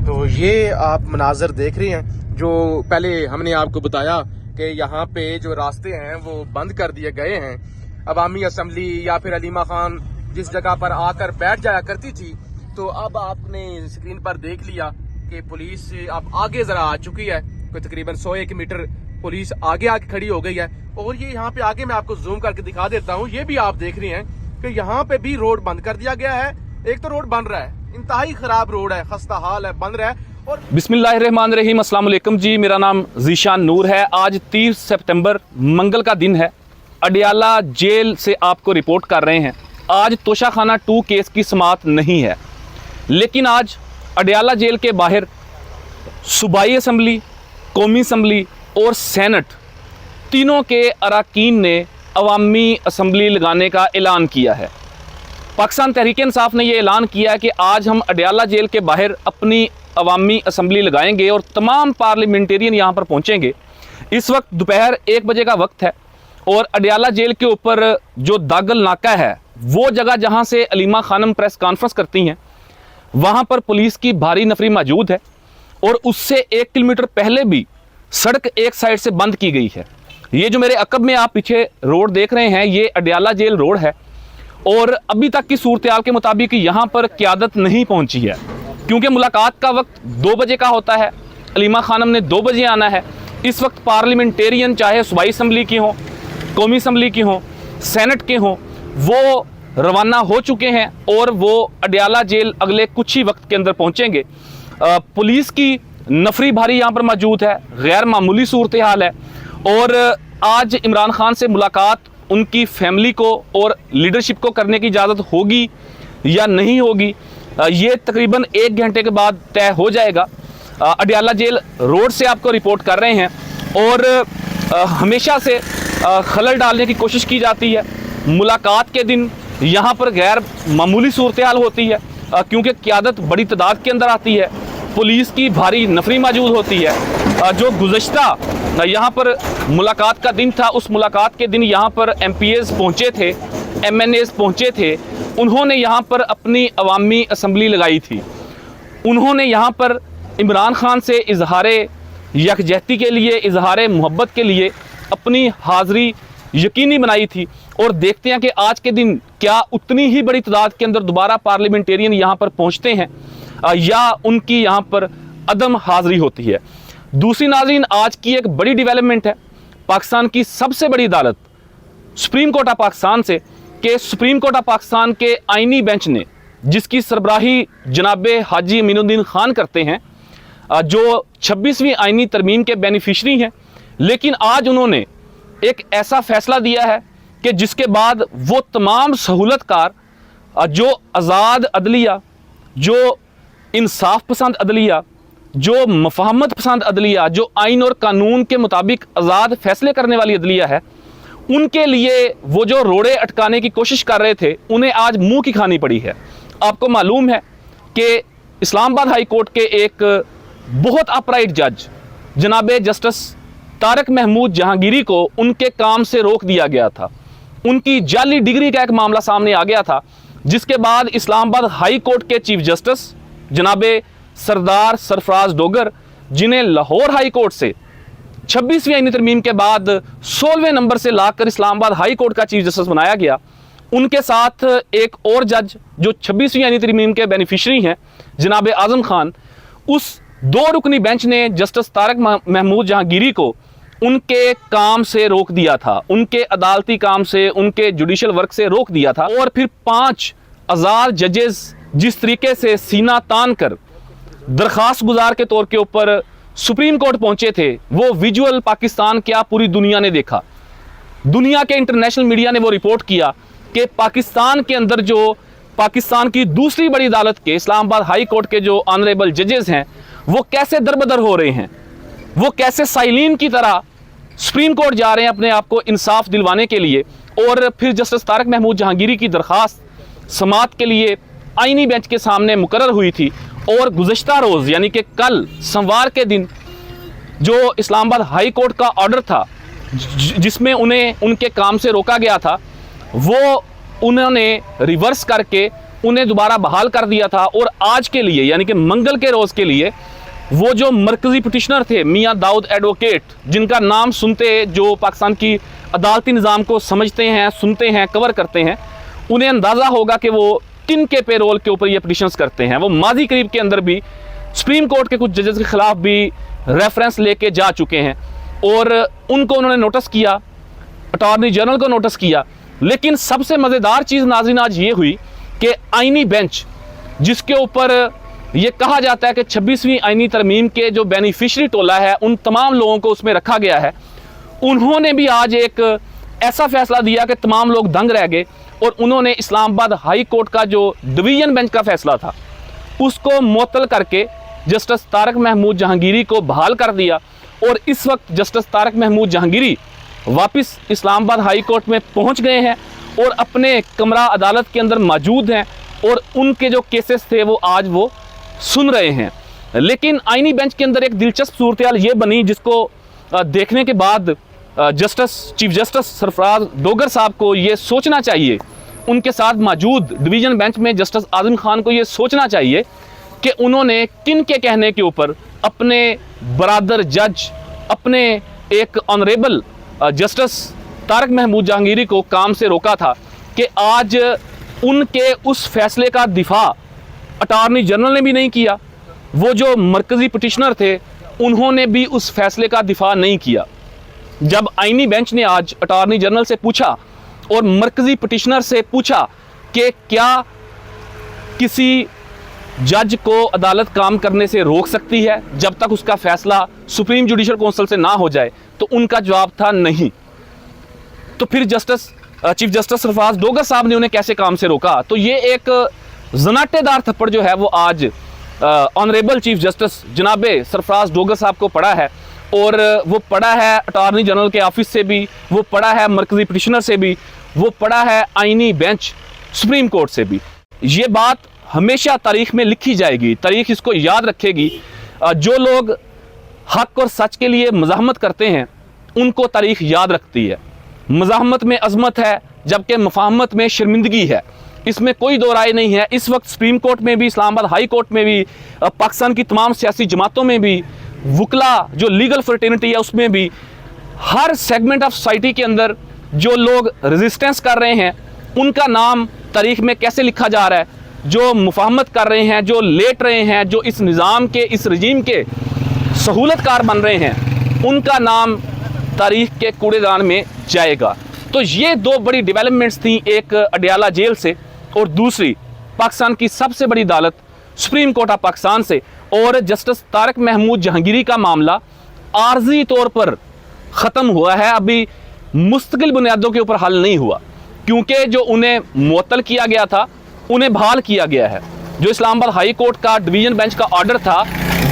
तो ये आप मनाजर देख रहे हैं जो पहले हमने आपको बताया कि यहाँ पे जो रास्ते हैं वो बंद कर दिए गए हैं। अवामी असम्बली या फिर अलीमा खान जिस जगह पर आकर बैठ जाया करती थी, तो अब आपने स्क्रीन पर देख लिया कि पुलिस अब आगे जरा आ चुकी है। कोई तकरीबन 101 मीटर पुलिस आगे आके खड़ी हो गई है। और ये यहाँ पे आगे मैं आपको जूम करके दिखा देता हूँ। ये भी आप देख रहे हैं कि यहाँ पे भी रोड बंद कर दिया गया है। एक तो रोड बन रहा है, इंतहाई खराब रोड है, खस्ता हाल है, बन रहा है। और बिस्मिल्लाहिर्रहमानिर्रहीम, अस्सलाम वालेकुम जी। मेरा नाम ज़ीशान नूर है। आज 30 सितंबर मंगल का दिन है। अडियाला जेल से आपको रिपोर्ट कर रहे हैं। आज तोशाखाना 2 केस की समाअत नहीं है, लेकिन आज अडियाला जेल के बाहर सूबाई असम्बली, कौमी असम्बली और सेनेट तीनों के अरकान ने अवामी असम्बली लगाने का ऐलान किया है। पाकिस्तान तहरीक इंसाफ ने यह ऐलान किया है कि आज हम अडियाला जेल के बाहर अपनी अवामी असम्बली लगाएंगे और तमाम पार्लियामेंटेरियन यहाँ पर पहुँचेंगे। इस वक्त दोपहर 1 बजे का वक्त है और अडियाला जेल के ऊपर जो दागल नाका है, वो जगह जहाँ से अलीमा खानम प्रेस कॉन्फ्रेंस करती हैं, वहाँ पर पुलिस की भारी नफरी मौजूद है। और उससे 1 किलोमीटर पहले भी सड़क एक साइड से बंद की गई है। ये जो मेरे अकब में आप पीछे रोड देख रहे हैं, ये अडियाला जेल रोड है। और अभी तक की सूरत के मुताबिक यहाँ पर क़यादत नहीं पहुँची है, क्योंकि मुलाकात का वक्त 2 बजे का होता है। अलीमा खानम ने 2 बजे आना है। इस वक्त पार्लियामेंटेरियन चाहे सूबाई असम्बली की हों, कौमी असम्बली की हों, सेनेट के हों, वो रवाना हो चुके हैं और वो अडियाला जेल अगले कुछ ही वक्त के अंदर पहुँचेंगे। पुलिस की नफरी भारी यहाँ पर मौजूद है, गैर मामूली सूरत हाल है। और आज इमरान खान से मुलाकात उनकी फैमिली को और लीडरशिप को करने की इजाज़त होगी या नहीं होगी, ये तकरीबन 1 घंटे के बाद तय हो जाएगा। अडियाला जेल रोड से आपको रिपोर्ट कर रहे हैं। और हमेशा से खलल डालने की कोशिश की जाती है। मुलाकात के दिन यहाँ पर गैर मामूली सूरत हाल होती है, क्योंकि क़यादत बड़ी तादाद के अंदर आती है, पुलिस की भारी नफरी मौजूद होती है। जो गुज़श्ता यहाँ पर मुलाकात का दिन था, उस मुलाकात के दिन यहाँ पर MPs पहुँचे थे, MNAs पहुँचे थे। उन्होंने यहाँ पर अपनी अवामी असम्बली लगाई थी। उन्होंने यहाँ पर इमरान खान से इजहारे यकजहती के लिए, इजहारे मोहब्बत के लिए अपनी हाज़िरी यकीनी बनाई थी। और देखते हैं कि आज के दिन क्या उतनी ही बड़ी तादाद के अंदर दोबारा पार्लियामेंटेरियन यहाँ पर पहुँचते हैं या उनकी यहाँ पर अदम हाज़िरी होती है। दूसरी नाज़रीन, आज की एक बड़ी डेवलपमेंट है पाकिस्तान की सबसे बड़ी अदालत सुप्रीम कोर्ट ऑफ पाकिस्तान से, कि सुप्रीम कोर्ट ऑफ पाकिस्तान के आइनी बेंच ने, जिसकी सरबराही जनाब हाजी अमीनुद्दीन खान करते हैं, जो 26वीं आइनी तरमीम के बेनिफिशरी हैं, लेकिन आज उन्होंने एक ऐसा फैसला दिया है कि जिसके बाद वो तमाम सहूलतकार, जो आज़ाद अदलिया, जो इंसाफ पसंद अदलिया, जो मफाहमत पसंद अदलिया, जो आइन और कानून के मुताबिक आज़ाद फैसले करने वाली अदलिया है, उनके लिए वो जो रोड़े अटकाने की कोशिश कर रहे थे, उन्हें आज मुंह की खानी पड़ी है। आपको मालूम है कि इस्लामाबाद हाई कोर्ट के एक बहुत अपराइट जज जनाब जस्टिस तारक महमूद जहांगीरी को उनके काम से रोक दिया गया था। उनकी जाली डिग्री का एक मामला सामने आ गया था, जिसके बाद इस्लामाबाद हाई कोर्ट के चीफ जस्टिस जनाब सरदार सरफराज डोगर, जिन्हें लाहौर हाई कोर्ट से 26वीं आईनी तरमीम के बाद 16वें नंबर से लाकर इस्लामाबाद हाई कोर्ट का चीफ जस्टिस बनाया गया, उनके साथ एक और जज जो 26वीं आईनी तरमीम के बेनिफिशरी हैं जनाब आज़म खान, उस 2 रुकनी बेंच ने जस्टिस तारक महमूद जहांगीरी को उनके काम से रोक दिया था, उनके अदालती काम से, उनके जुडिशल वर्क से रोक दिया था। और फिर 5 आज़ाद जजेस जिस तरीके से सीना तान कर दरख्वास्त गुजार के तौर के ऊपर सुप्रीम कोर्ट पहुंचे थे, वो विजुअल पाकिस्तान क्या पूरी दुनिया ने देखा। दुनिया के इंटरनेशनल मीडिया ने वो रिपोर्ट किया कि पाकिस्तान के अंदर जो पाकिस्तान की दूसरी बड़ी अदालत के इस्लामाबाद हाई कोर्ट के जो ऑनरेबल जजेस हैं, वो कैसे दरबदर हो रहे हैं, वो कैसे साइलिन की तरह सुप्रीम कोर्ट जा रहे हैं अपने आप को इंसाफ दिलवाने के लिए। और फिर जस्टिस तारक महमूद जहांगीरी की दरख्वास्त समाअत के लिए आईनी बेंच के सामने मुकर्रर हुई थी। और गुज़श्ता रोज़ यानी कि कल सोमवार के दिन जो इस्लामाबाद हाई कोर्ट का ऑर्डर था, जिसमें उन्हें उनके काम से रोका गया था, वो उन्होंने रिवर्स करके उन्हें दोबारा बहाल कर दिया था। और आज के लिए यानी कि मंगल के रोज़ के लिए वो जो मरकज़ी पिटिशनर थे मियाँ दाऊद एडवोकेट, जिनका नाम सुनते जो पाकिस्तान की अदालती निज़ाम को समझते हैं, सुनते हैं, कवर करते हैं, उन्हें अंदाज़ा होगा कि वो किन के पेरोल के ऊपर ये पिटिशंस करते हैं। वो माजी करीब के अंदर भी सुप्रीम कोर्ट के कुछ जजेस के ख़िलाफ़ भी रेफरेंस लेके जा चुके हैं और उनको उन्होंने नोटिस किया, अटॉर्नी जनरल को नोटिस किया। लेकिन सबसे मज़ेदार चीज़ नाज़रीन आज ये हुई कि आइनी बेंच, जिसके ऊपर ये कहा जाता है कि 26वीं आइनी तरमीम के जो बेनिफिशरी टोला है उन तमाम लोगों को उसमें रखा गया है, उन्होंने भी आज एक ऐसा फैसला दिया कि तमाम लोग दंग रह गए और उन्होंने इस्लामाबाद हाई कोर्ट का जो डिवीज़न बेंच का फैसला था उसको मुअत्तल करके जस्टिस तारक महमूद जहांगीरी को बहाल कर दिया। और इस वक्त जस्टिस तारक महमूद जहांगीरी वापस इस्लामाबाद हाई कोर्ट में पहुंच गए हैं और अपने कमरा अदालत के अंदर मौजूद हैं और उनके जो केसेस थे वो आज वो सुन रहे हैं। लेकिन आइनी बेंच के अंदर एक दिलचस्प सूरत ये बनी जिसको देखने के बाद चीफ जस्टिस सरफराज डोगर साहब को ये सोचना चाहिए, उनके साथ मौजूद डिवीज़न बेंच में जस्टिस आज़म खान को ये सोचना चाहिए कि उन्होंने किन के कहने के ऊपर अपने बरादर जज, अपने एक ऑनरेबल जस्टिस तारक महमूद जहांगीरी को काम से रोका था कि आज उनके उस फैसले का दिफा अटॉर्नी जनरल ने भी नहीं किया, वो जो मरकज़ी पिटिशनर थे उन्होंने भी उस फैसले का दिफा नहीं किया। जब आइनी बेंच ने आज अटॉर्नी जनरल से पूछा और मरकज़ी पिटिशनर से पूछा कि क्या किसी जज को अदालत काम करने से रोक सकती है जब तक उसका फैसला सुप्रीम जुडिशल काउंसिल से ना हो जाए, तो उनका जवाब था नहीं। तो फिर चीफ जस्टिस सरफराज डोगर साहब ने उन्हें कैसे काम से रोका? तो ये एक जनाटेदार थप्पड़ जो है वो आज ऑनरेबल चीफ जस्टिस जनाबे सरफराज डोगर साहब को पड़ा है और वो पड़ा है अटॉर्नी जनरल के ऑफिस से भी, वो पड़ा है मरकज़ी पिटिशनर से भी, वो पड़ा है आइनी बेंच सुप्रीम कोर्ट से भी। ये बात हमेशा तारीख में लिखी जाएगी, तारीख इसको याद रखेगी। जो लोग हक और सच के लिए मज़ाहमत करते हैं उनको तारीख याद रखती है। मज़ाहमत में अज़मत है जबकि मुफाहमत में शर्मिंदगी है, इसमें कोई दो राय नहीं है। इस वक्त सुप्रीम कोर्ट में भी, इस्लामाबाद हाई कोर्ट में भी, पाकिस्तान की तमाम सियासी जमातों में भी, वकला जो लीगल फ्रेटर्निटी है उसमें भी, हर सेगमेंट ऑफ सोसाइटी के अंदर जो लोग रेजिस्टेंस कर रहे हैं उनका नाम तारीख में कैसे लिखा जा रहा है, जो मुफाहमत कर रहे हैं, जो लेट रहे हैं, जो इस निज़ाम के, इस रजीम के सहूलतकार बन रहे हैं, उनका नाम तारीख के कूड़ेदान में जाएगा। तो ये दो बड़ी डेवलपमेंट्स थी, एक अडियाला जेल से और दूसरी पाकिस्तान की सबसे बड़ी अदालत सुप्रीम कोर्ट ऑफ पाकिस्तान से। और जस्टिस तारक महमूद जहांगीरी का मामला आर्जी तौर पर ख़त्म हुआ है, अभी मुस्तकिल बुनियादों के ऊपर हल नहीं हुआ, क्योंकि जो उन्हें मुअत्तल किया गया था उन्हें बहाल किया गया है। जो इस्लामाबाद हाई कोर्ट का डिवीज़न बेंच का ऑर्डर था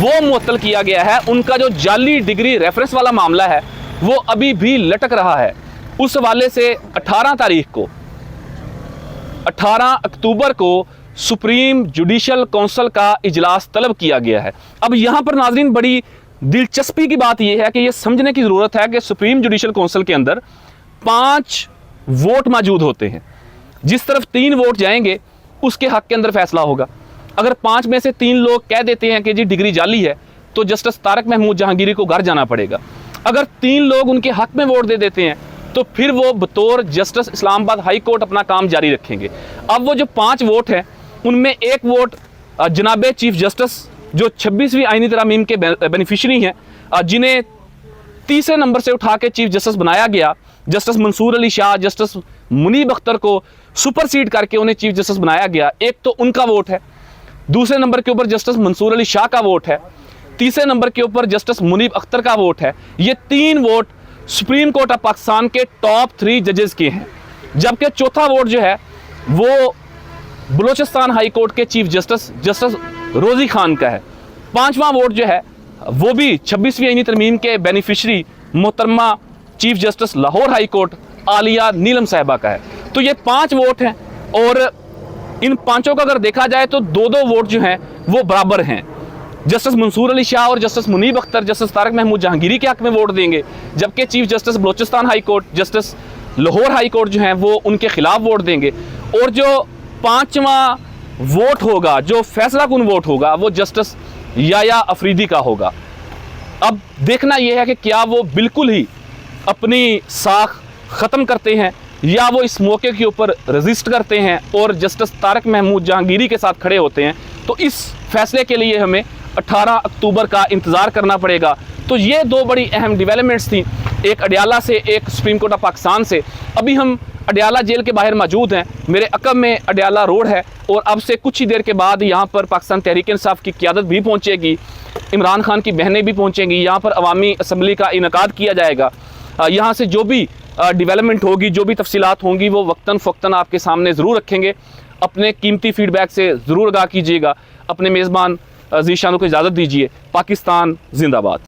वो मुअत्तल किया गया है। उनका जो जाली डिग्री रेफरेंस वाला मामला है वो अभी भी लटक रहा है। उस हवाले से 18 अक्टूबर को सुप्रीम जुडिशल काउंसिल का इजलास तलब किया गया है। अब यहाँ पर नाज़रीन बड़ी दिलचस्पी की बात यह है कि ये समझने की ज़रूरत है कि सुप्रीम जुडिशल काउंसिल के अंदर 5 वोट मौजूद होते हैं। जिस तरफ 3 वोट जाएंगे उसके हक के अंदर फैसला होगा। अगर 5 में से 3 लोग कह देते हैं कि जी डिग्री जाली है तो जस्टिस तारक महमूद जहांगीरी को घर जाना पड़ेगा। अगर 3 लोग उनके हक में वोट दे देते हैं तो फिर वो बतौर जस्टिस इस्लामाबाद हाई कोर्ट अपना काम जारी रखेंगे। अब वो जो 5 वोट हैं उनमें एक वोट जनाबे चीफ जस्टिस जो 26वीं आइनी तरमीम के बेनिफिशरी हैं, जिन्हें तीसरे नंबर से उठा के चीफ जस्टिस बनाया गया, जस्टिस मंसूर अली शाह, जस्टिस मुनीब अख्तर को सुपरसीड करके उन्हें चीफ जस्टिस बनाया गया। एक तो उनका वोट है, दूसरे नंबर के ऊपर जस्टिस मंसूर अली शाह का वोट है, तीसरे नंबर के ऊपर जस्टिस मुनीब अख्तर का वोट है। ये 3 vote supreme court of Pakistan के टॉप 3 जजेस के हैं, जबकि चौथा वोट जो है वो बलोचिस्तान हाई कोर्ट के चीफ जस्टिस रोजी खान का है। 5वां वोट जो है वो भी 26वीं आइनी तरमीम के बेनिफिशरी मोहतरमा chief justice Lahore high court Aliya Neelam साहिबा का है। तो ये 5 वोट हैं और इन 5 का अगर देखा जाए तो 2-2 वोट जो हैं वो बराबर हैं। जस्टिस मंसूर अली शाह और जस्टिस मुनीब अख्तर जस्टिस तारक महमूद जहांगीरी के हक में वोट देंगे, जबकि chief justice Balochistan high court justice Lahore high court जो हैं वो उनके खिलाफ वोट देंगे। और जो 5वां वोट होगा, जो फैसला कुन वोट होगा, वो जस्टिस याया अफरीदी का होगा। अब देखना यह है कि क्या वो बिल्कुल ही अपनी साख ख़त्म करते हैं या वो इस मौके के ऊपर रजिस्ट करते हैं और जस्टिस तारिक महमूद जहांगीरी के साथ खड़े होते हैं। तो इस फैसले के लिए हमें 18 अक्टूबर का इंतज़ार करना पड़ेगा। तो ये दो बड़ी अहम डेवलपमेंट्स थी, एक अडियाला से, एक सुप्रीम कोर्ट ऑफ पाकिस्तान से। अभी हम अडियाला जेल के बाहर मौजूद हैं। मेरे अकब में अडियाला रोड है और अब से कुछ ही देर के बाद यहाँ पर पाकिस्तान तहरीक इंसाफ की क़यादत भी पहुँचेगी, इमरान खान की बहनें भी पहुँचेंगी। यहाँ पर अवामी असम्बली का इनेकाद किया जाएगा। यहाँ से जो भी डेवलपमेंट होगी, जो भी तफसीलात होंगी, वो वक्तन फ़क्तन आपके सामने ज़रूर रखेंगे। अपने कीमती फ़ीडबैक से ज़रूर आगाह कीजिएगा। अपने मेज़बान ज़ीशान को इजाज़त दीजिए। पाकिस्तान जिंदाबाद।